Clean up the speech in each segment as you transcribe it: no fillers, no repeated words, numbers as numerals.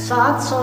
700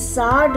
60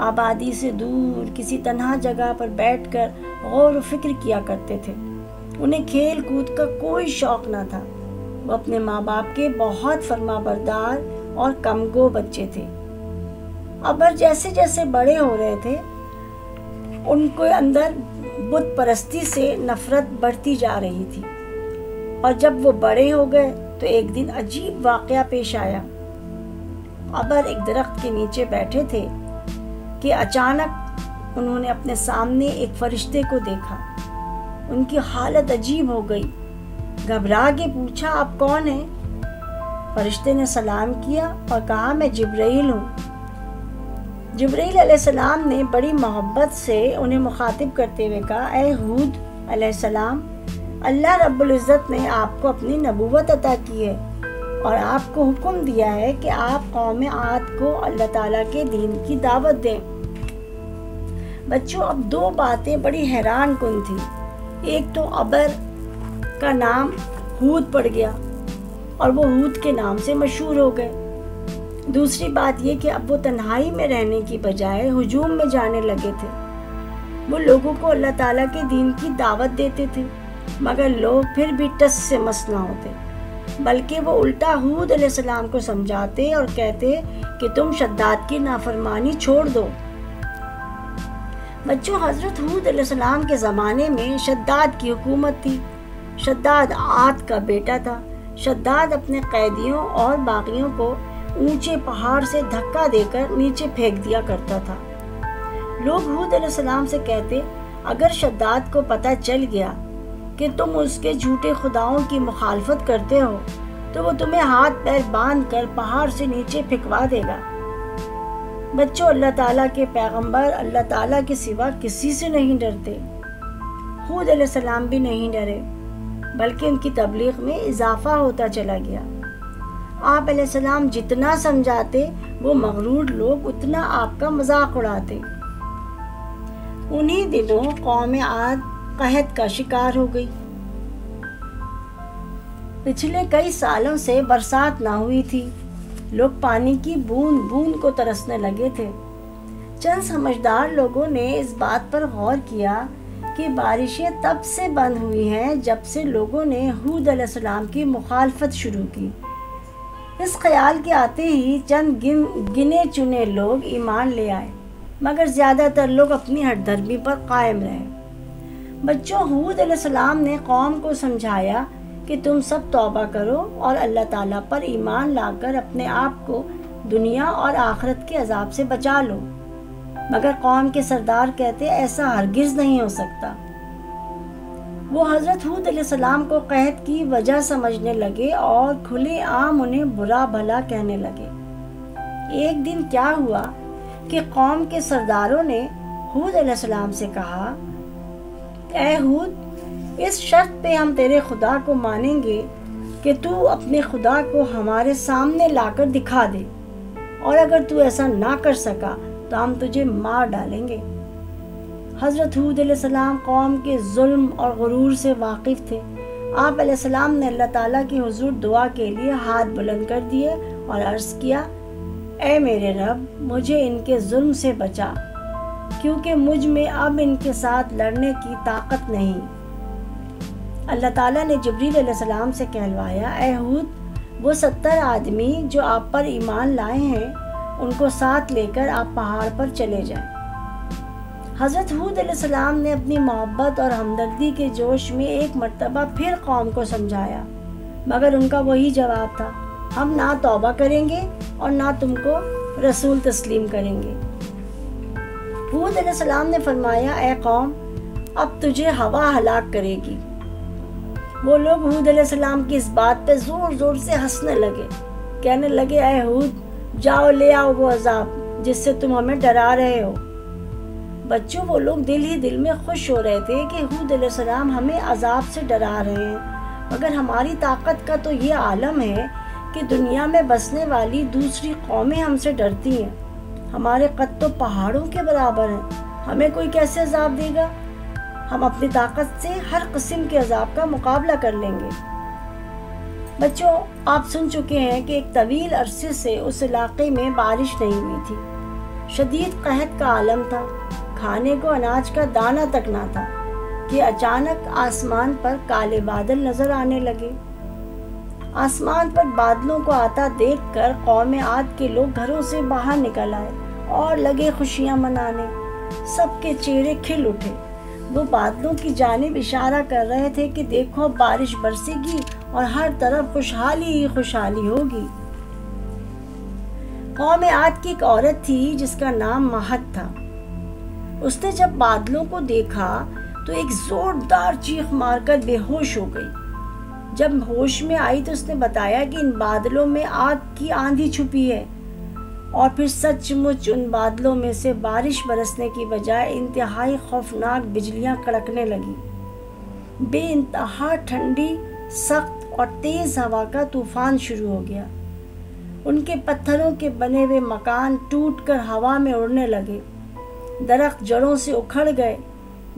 آبادی سے دور کسی تنہا جگہ پر بیٹھ کر غور و فکر کیا کرتے تھے۔ انہیں کھیل کود کا کوئی شوق نہ تھا۔ وہ اپنے ماں باپ کے بہت فرما بردار اور کمگو بچے تھے۔ ابر جیسے جیسے بڑے ہو رہے تھے ان کے اندر بت پرستی سے نفرت بڑھتی جا رہی تھی، اور جب وہ بڑے ہو گئے تو ایک دن عجیب واقعہ پیش آیا۔ ابر ایک درخت کے نیچے بیٹھے تھے کہ اچانک انہوں نے اپنے سامنے ایک فرشتے کو دیکھا۔ ان کی حالت عجیب ہو گئی۔ گھبرا کے پوچھا، آپ کون ہیں؟ فرشتے نے سلام کیا اور کہا، میں جبرائیل ہوں۔ جبرائیل علیہ السلام نے بڑی محبت سے انہیں مخاطب کرتے ہوئے کہا، اے ہود علیہ السلام، اللہ رب العزت نے آپ کو اپنی نبوت عطا کی ہے اور آپ کو حکم دیا ہے کہ آپ قوم عاد کو اللہ تعالیٰ کے دین کی دعوت دیں۔ بچوں، اب دو باتیں بڑی حیران کن تھیں۔ ایک تو ابر کا نام ہود پڑ گیا اور وہ ہود کے نام سے مشہور ہو گئے۔ دوسری بات یہ کہ اب وہ تنہائی میں رہنے کی بجائے ہجوم میں جانے لگے تھے۔ وہ لوگوں کو اللہ تعالیٰ کے دین کی دعوت دیتے تھے، مگر لوگ پھر بھی ٹس سے مس نہ ہوتے، بلکہ وہ الٹا ہود علیہ السلام کو سمجھاتے اور کہتے کہ تم شداد کی نافرمانی چھوڑ دو۔ بچوں، حضرت ہود علیہ السلام کے زمانے میں شداد کی حکومت تھی۔ شداد عاد کا بیٹا تھا۔ شداد اپنے قیدیوں اور باغیوں کو اونچے پہاڑ سے دھکا دے کر نیچے پھینک دیا کرتا تھا۔ لوگ ہود علیہ السلام سے کہتے، اگر شداد کو پتہ چل گیا کہ تم اس کے جھوٹے خداؤں کی مخالفت کرتے ہو تو وہ تمہیں ہاتھ پیر باندھ کر پہاڑ سے نیچے پھینکوا دے گا۔ بچوں، اللہ تعالیٰ کے پیغمبر اللہ تعالیٰ کے سوا کسی سے نہیں ڈرتے۔ ہود علیہ السلام بھی نہیں ڈرے، بلکہ ان کی تبلیغ میں اضافہ ہوتا چلا گیا۔ آپ علیہ السلام جتنا سمجھاتے وہ مغرور لوگ اتنا آپ کا مذاق اڑاتے۔ انہی دنوں قوم عاد قحط کا شکار ہو گئی۔ پچھلے کئی سالوں سے برسات نہ ہوئی تھی۔ لوگ پانی کی بوند بوند کو ترسنے لگے تھے۔ چند سمجھدار لوگوں نے اس بات پر غور کیا کہ بارشیں تب سے بند ہوئی ہیں جب سے لوگوں نے ہود علیہ السلام کی مخالفت شروع کی۔ اس خیال کے آتے ہی چند گنے چنے لوگ ایمان لے آئے، مگر زیادہ تر لوگ اپنی ہٹ دھرمی پر قائم رہے۔ بچوں، ہود علیہ السلام نے قوم کو سمجھایا کہ تم سب توبہ کرو اور اللہ تعالیٰ پر ایمان لا کر اپنے آپ کو دنیا اور آخرت کے عذاب سے بچا لو، مگر قوم کے سردار کہتے ایسا ہرگز نہیں ہو سکتا۔ وہ حضرت ہود علیہ السلام کو قحط کی وجہ سمجھنے لگے اور کھلے عام انہیں برا بھلا کہنے لگے۔ ایک دن کیا ہوا کہ قوم کے سرداروں نے ہود علیہ السلام سے کہا، اے ہود، اس شرط پہ ہم تیرے خدا کو مانیں گے کہ تو اپنے خدا کو ہمارے سامنے لا کر دکھا دے، اور اگر تو ایسا نہ کر سکا تو ہم تجھے مار ڈالیں گے۔ حضرت ہود علیہ السلام قوم کے ظلم اور غرور سے واقف تھے۔ آپ علیہ السلام نے اللہ تعالیٰ کی حضور دعا کے لیے ہاتھ بلند کر دیے اور عرض کیا، اے میرے رب، مجھے ان کے ظلم سے بچا، کیونکہ مجھ میں اب ان کے ساتھ لڑنے کی طاقت نہیں۔ اللہ تعالیٰ نے جبریل علیہ السلام سے کہلوایا، اے ہود، وہ 70 آدمی جو آپ پر ایمان لائے ہیں ان کو ساتھ لے کر آپ پہاڑ پر چلے جائیں۔ حضرت ہود علیہ السلام نے اپنی محبت اور ہمدردی کے جوش میں ایک مرتبہ پھر قوم کو سمجھایا، مگر ان کا وہی جواب تھا، ہم نہ توبہ کریں گے اور نہ تم کو رسول تسلیم کریں گے۔ ہود علیہ السلام نے فرمایا، اے قوم، اب تجھے ہوا ہلاک کرے گی۔ وہ لوگ ہود علیہ السلام کی اس بات پہ زور زور سے ہنسنے لگے، کہنے لگے، اے ہود، جاؤ لے آؤ وہ عذاب جس سے تم ہمیں ڈرا رہے ہو۔ بچوں، وہ لوگ دل ہی دل میں خوش ہو رہے تھے کہ ہود علیہ السلام ہمیں عذاب سے ڈرا رہے ہیں، مگر ہماری طاقت کا تو یہ عالم ہے کہ دنیا میں بسنے والی دوسری قومیں ہم سے ڈرتی ہیں۔ ہمارے قد تو پہاڑوں کے برابر ہیں، ہمیں کوئی کیسے عذاب دے گا؟ ہم اپنی طاقت سے ہر قسم کے عذاب کا مقابلہ کر لیں گے۔ بچوں، آپ سن چکے ہیں کہ ایک طویل عرصے سے اس علاقے میں بارش نہیں ہوئی تھی۔ شدید قحط کا عالم تھا، کھانے کو اناج کا دانہ تک نہ تھا کہ اچانک آسمان پر کالے بادل نظر آنے لگے۔ آسمان پر بادلوں کو آتا دیکھ کر قوم عاد کے لوگ گھروں سے باہر نکل آئے اور لگے خوشیاں منانے۔ سب کے چہرے کھل اٹھے۔ وہ بادلوں کی جانب اشارہ کر رہے تھے کہ دیکھو بارش برسے گی اور ہر طرف خوشحالی ہی خوشحالی ہوگی۔ قوم عاد کی ایک عورت تھی جس کا نام مہد تھا۔ اس نے جب بادلوں کو دیکھا تو ایک زوردار چیخ مار کر بے ہوش ہو گئی۔ جب ہوش میں آئی تو اس نے بتایا کہ ان بادلوں میں آگ کی آندھی چھپی ہے، اور پھر سچ مچ ان بادلوں میں سے بارش برسنے کی بجائے انتہائی خوفناک بجلیاں کڑکنے لگی۔ بے انتہا ٹھنڈی، سخت اور تیز ہوا کا طوفان شروع ہو گیا۔ ان کے پتھروں کے بنے ہوئے مکان ٹوٹ کر ہوا میں اڑنے لگے، درخت جڑوں سے اکھڑ گئے،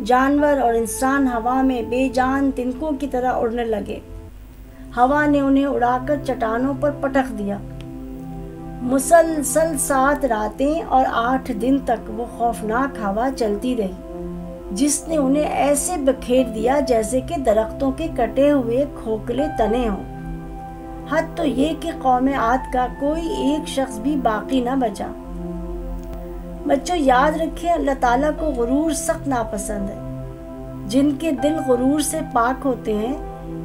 جانور اور انسان ہوا میں بے جان تنکوں کی طرح اڑنے لگے۔ ہوا نے انہیں اڑا کر چٹانوں پر پٹک دیا۔ مسلسل 7 راتیں اور 8 دن تک وہ خوفناک ہوا چلتی رہی، جس نے انہیں ایسے بکھیر دیا جیسے کہ درختوں کے کٹے ہوئے کھوکھلے تنے ہوں۔ حد تو یہ کہ قوم عاد کا کوئی ایک شخص بھی باقی نہ بچا۔ بچوں یاد رکھیں، اللہ تعالیٰ کو غرور سخت ناپسند ہے۔ جن کے دل غرور سے پاک ہوتے ہیں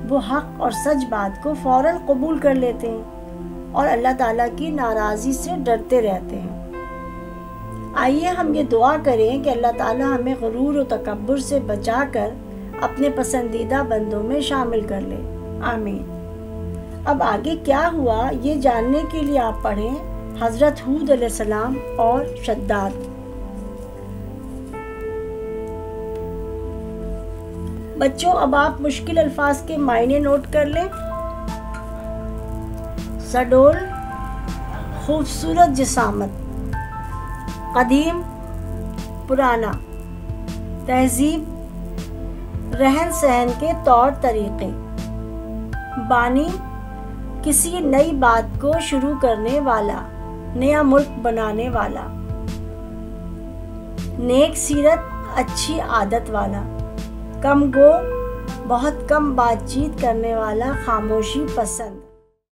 وہ حق اور سچ بات کو فوراً قبول کر لیتے ہیں اور اللہ تعالیٰ کی ناراضی سے ڈرتے رہتے ہیں۔ آئیے ہم یہ دعا کریں کہ اللہ تعالیٰ ہمیں غرور و تکبر سے بچا کر اپنے پسندیدہ بندوں میں شامل کر لے، آمین۔ اب آگے کیا ہوا یہ جاننے کے لیے آپ پڑھیں حضرت ہود علیہ السلام اور شداد۔ بچوں اب آپ مشکل الفاظ کے معنی نوٹ کر لیں۔ سڈول، خوبصورت جسامت، قدیم، پرانا، تہذیب، رہن سہن کے طور طریقے، بانی، کسی نئی بات کو شروع کرنے والا، نیا ملک بنانے والا، نیک سیرت، اچھی عادت والا، کم گو، بہت کم بات چیت کرنے والا، خاموشی پسند۔